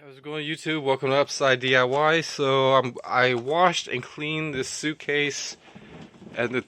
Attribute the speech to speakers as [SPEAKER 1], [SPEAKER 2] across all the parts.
[SPEAKER 1] How's it going, YouTube? Welcome to Upside DIY. I washed and cleaned this suitcase, and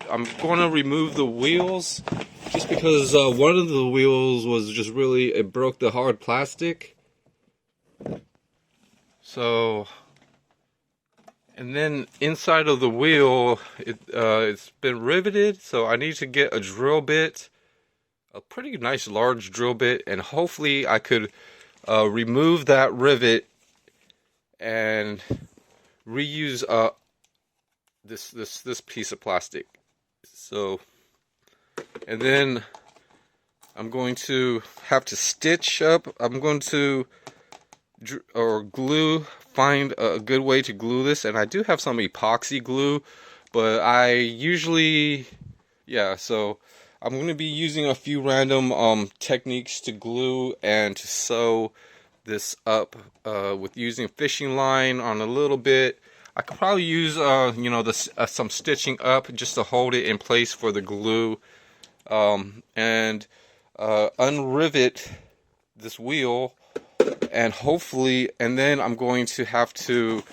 [SPEAKER 1] I'm going to remove the wheels, just because one of the wheels was just really, it broke the hard plastic. So, and then inside of the wheel, it's been riveted. So I need to get a drill bit, a pretty nice large drill bit, and hopefully I could remove that rivet and reuse this piece of plastic. So, and then I'm going to have to stitch up. I'm going to find a good way to glue this, and I do have some epoxy glue, but I usually, so I'm going to be using a few random techniques to glue and to sew this up with using fishing line on a little bit. I could probably use some stitching up just to hold it in place for the glue, and unrivet this wheel, and hopefully, and then I'm going to have to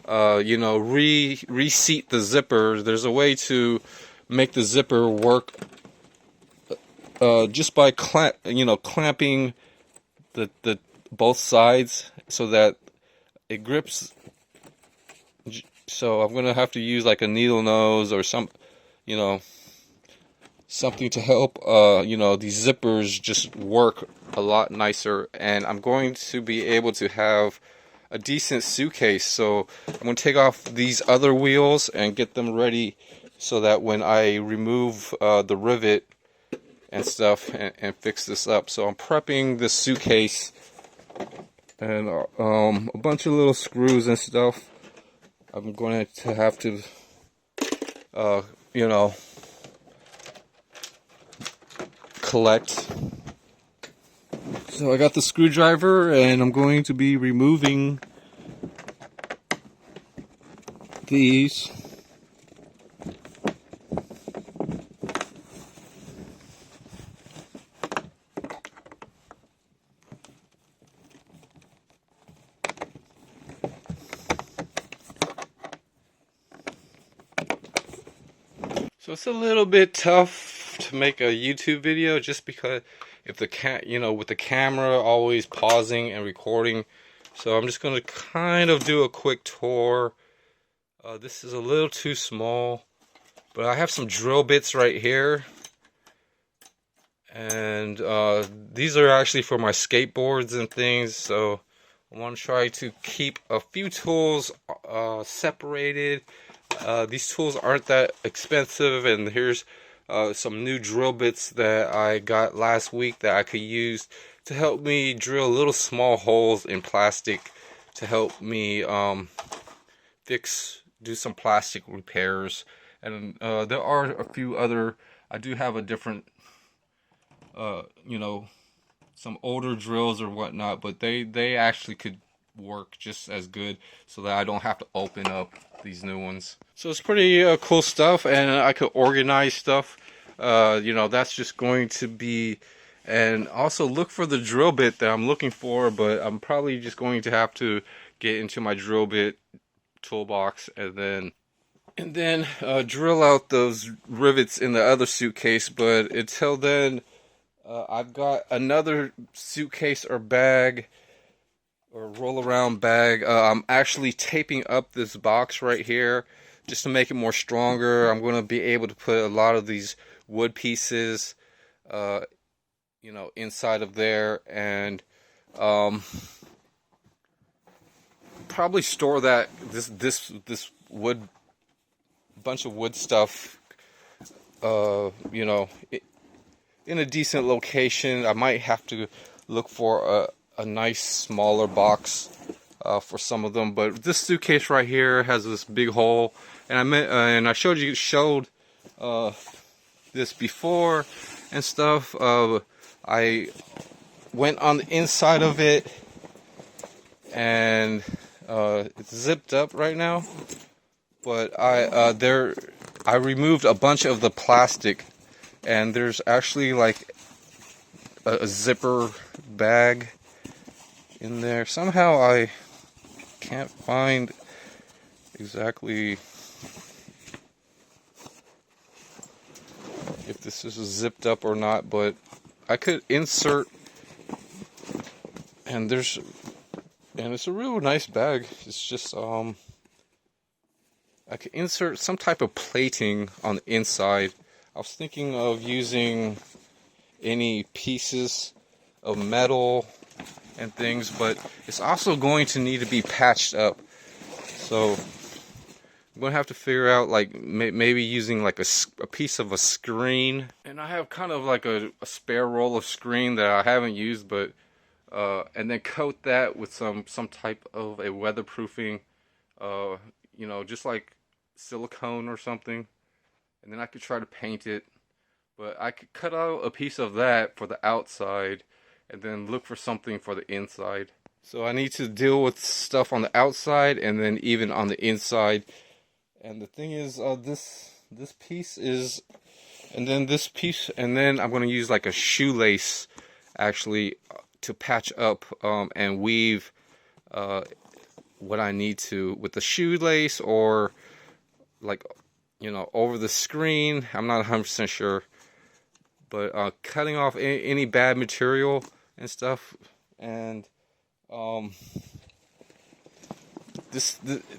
[SPEAKER 1] reseat the zipper. There's a way to make the zipper work just by clamping the both sides so that it grips. So I'm gonna have to use like a needle nose or something to help these zippers just work a lot nicer, and I'm going to be able to have a decent suitcase. So I'm going to take off these other wheels and get them ready so that when I remove the rivet and stuff and fix this up. So I'm prepping this suitcase and a bunch of little screws and stuff. I'm going to have to collect. So I got the screwdriver and I'm going to be removing these. So it's a little bit tough to make a YouTube video just because if with the camera always pausing and recording. So I'm just going to kind of do a quick tour. This is a little too small, but I have some drill bits right here. And these are actually for my skateboards and things. So I want to try to keep a few tools separated. These tools aren't that expensive, and here's some new drill bits that I got last week that I could use to help me drill little small holes in plastic to help me do some plastic repairs. And there are a few other, I do have a different, some older drills or whatnot, but they actually could work just as good, so that I don't have to open up these new ones. So it's pretty cool stuff, and I could organize stuff. That's just going to be, and also look for the drill bit that I'm looking for, but I'm probably just going to have to get into my drill bit toolbox and then drill out those rivets in the other suitcase. But until then, I've got another suitcase or bag or roll around bag. I'm actually taping up this box right here just to make it more stronger. I'm going to be able to put a lot of these wood pieces inside of there, and probably store this wood, bunch of wood stuff in a decent location. I might have to look for a nice smaller box for some of them, but this suitcase right here has this big hole, and I showed this before and stuff. I went on the inside of it, and it's zipped up right now, but I removed a bunch of the plastic, and there's actually like a zipper bag in there. Somehow I can't find exactly if this is zipped up or not, but I could insert, and it's a real nice bag. It's just I could insert some type of plating on the inside. I was thinking of using any pieces of metal and things, but it's also going to need to be patched up. So I'm going to have to figure out, like, maybe using like a piece of a screen. And I have kind of like a spare roll of screen that I haven't used, but and then coat that with some type of a weatherproofing, you know, just like silicone or something. And then I could try to paint it, but I could cut out a piece of that for the outside and then look for something for the inside. So I need to deal with stuff on the outside and then even on the inside. And the thing is, this piece is, and then this piece, and then I'm going to use like a shoelace actually to patch up and weave what I need to with the shoelace, or like, you know, over the screen. I'm not 100% sure, but cutting off any bad material and stuff. And the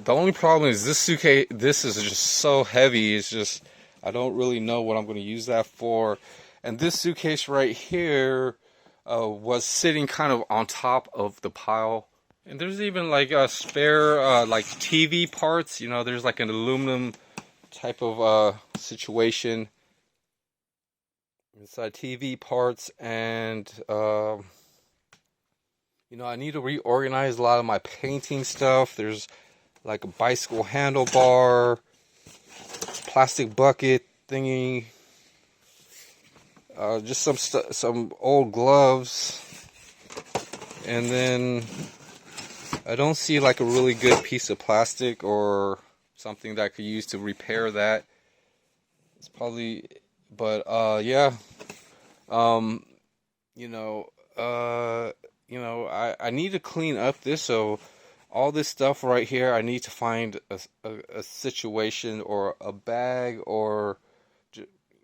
[SPEAKER 1] only problem is this suitcase. This is just so heavy. It's just, I don't really know what I'm going to use that for. And this suitcase right here was sitting kind of on top of the pile. And there's even like a spare like TV parts. You know, there's like an aluminum type of situation inside TV parts. And you know, I need to reorganize a lot of my painting stuff. There's like a bicycle handlebar, plastic bucket thingy, just some old gloves, and then I don't see like a really good piece of plastic or something that I could use to repair that. It's probably, but yeah, you know, I need to clean up this. So all this stuff right here, I need to find a situation or a bag, or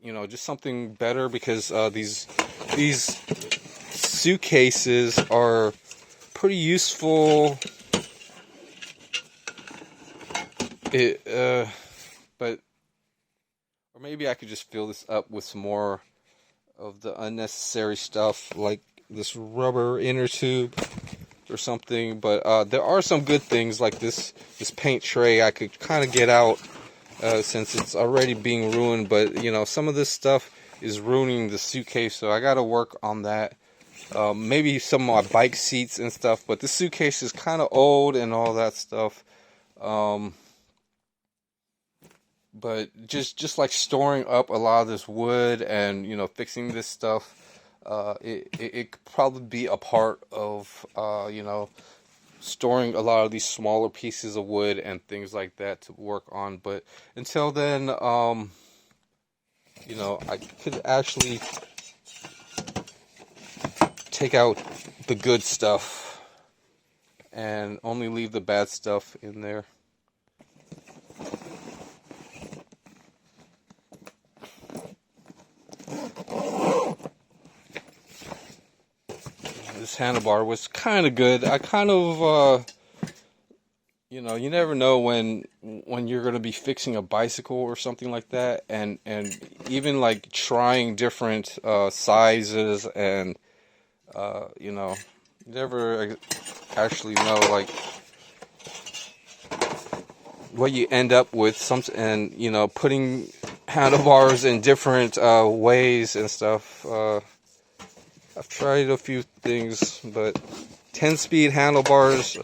[SPEAKER 1] you know, just something better, because these suitcases are pretty useful. But or maybe I could just fill this up with some more of the unnecessary stuff, like this rubber inner tube or something. But there are some good things, like this paint tray I could kind of get out since it's already being ruined. But you know, some of this stuff is ruining the suitcase, so I got to work on that. Maybe some of my bike seats and stuff, but this suitcase is kind of old and all that stuff. But just like storing up a lot of this wood and, you know, fixing this stuff, it could probably be a part of, you know, storing a lot of these smaller pieces of wood and things like that to work on. But until then, you know, I could actually take out the good stuff and only leave the bad stuff in there. This handlebar was kind of good. I kind of, you know, you never know when you're going to be fixing a bicycle or something like that, and even like trying different sizes, and you know, you never actually know like what you end up with. And you know, putting handlebars in different ways and stuff. I've tried a few things, but 10-speed handlebars,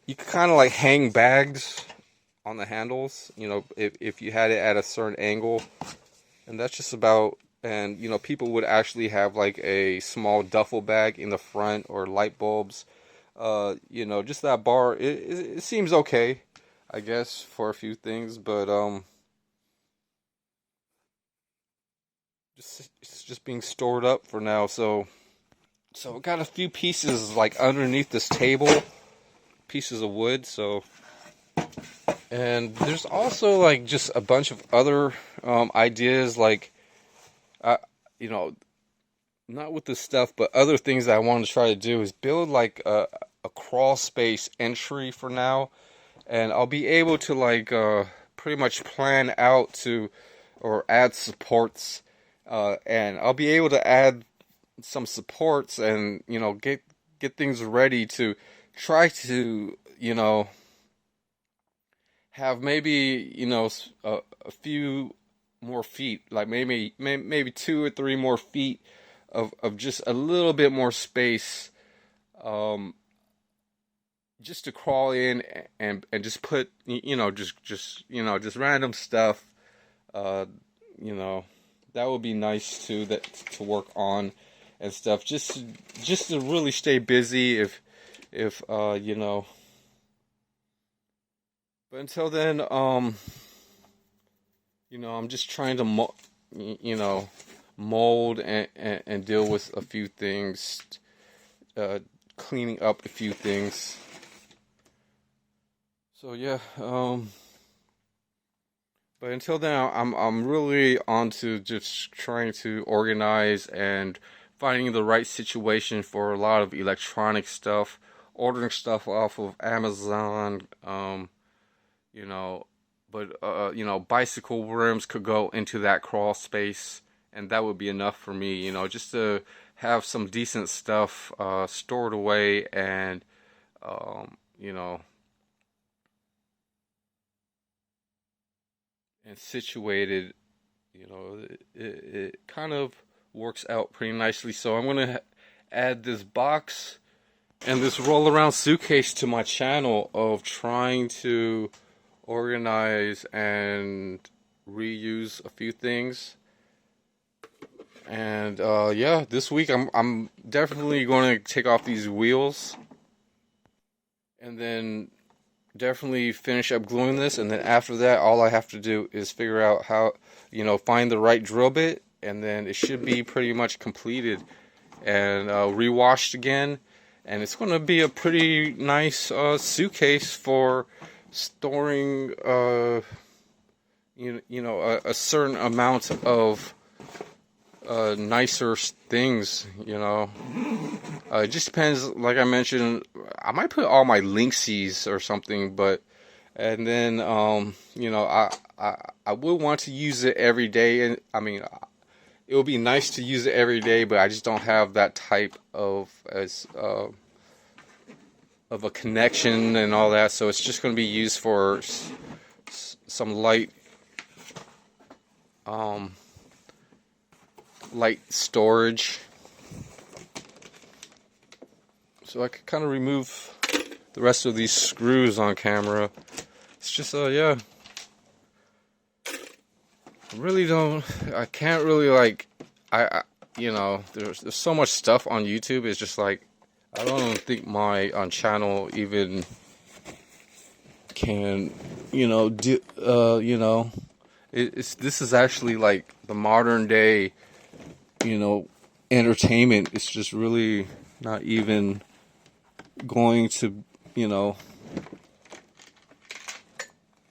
[SPEAKER 1] you could kind of like hang bags on the handles, you know, if you had it at a certain angle. And that's just about, and you know, people would actually have like a small duffel bag in the front, or light bulbs. You know, just that bar, it seems okay, I guess, for a few things, but it's just being stored up for now. So So I got a few pieces like underneath this table, pieces of wood. So, and there's also like just a bunch of other ideas, like you know, not with this stuff, but other things that I want to try to do is build like a crawl space entry for now, and I'll be able to like pretty much plan out to or add supports, and I'll be able to add some supports and get things ready to try to have maybe a few more feet, like maybe 2 or 3 more feet of just a little bit more space, just to crawl in and just put just random stuff, uh, you know that would be nice too, that to work on and stuff, just to really stay busy if but until then, I'm just trying to mold and deal with a few things, cleaning up a few things. So yeah, but until then, I'm really on to just trying to organize and finding the right situation for a lot of electronic stuff, ordering stuff off of Amazon, you know, but bicycle rims could go into that crawl space, and that would be enough for me, just to have some decent stuff stored away and you know and situated. It kind of works out pretty nicely. So I'm gonna add this box and this roll around suitcase to my channel of trying to organize and reuse a few things. And yeah, this week I'm definitely going to take off these wheels, and then definitely finish up gluing this, and then after that all I have to do is figure out how, find the right drill bit, and then it should be pretty much completed and rewashed again, and it's going to be a pretty nice suitcase for storing a certain amount of nicer things. It just depends. Like I mentioned, I might put all my Linksies or something, and then I would want to use it every day, and I mean it would be nice to use it every day, but I just don't have that type of a connection and all that, so it's just going to be used for some light storage. So I could kind of remove the rest of these screws on camera. It's just yeah, I can't really there's so much stuff on YouTube. It's just like I don't think my channel even can this is actually like the modern day entertainment. It's just really not even going to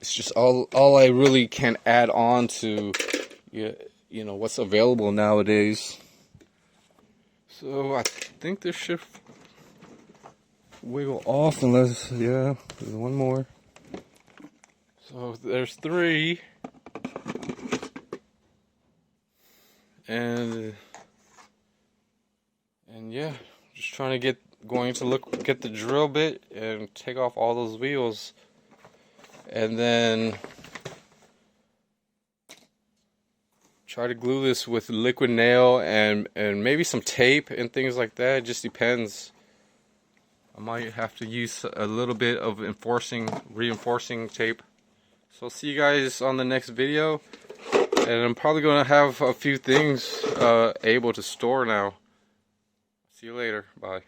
[SPEAKER 1] it's just all I really can add on to what's available nowadays. So I think this should wiggle off, unless there's one more. So there's 3, and yeah, just trying to get the drill bit and take off all those wheels, and then try to glue this with liquid nail and maybe some tape and things like that. It just depends. I might have to use a little bit of reinforcing tape. So I'll see you guys on the next video, and I'm probably going to have a few things able to store now. See you later. Bye.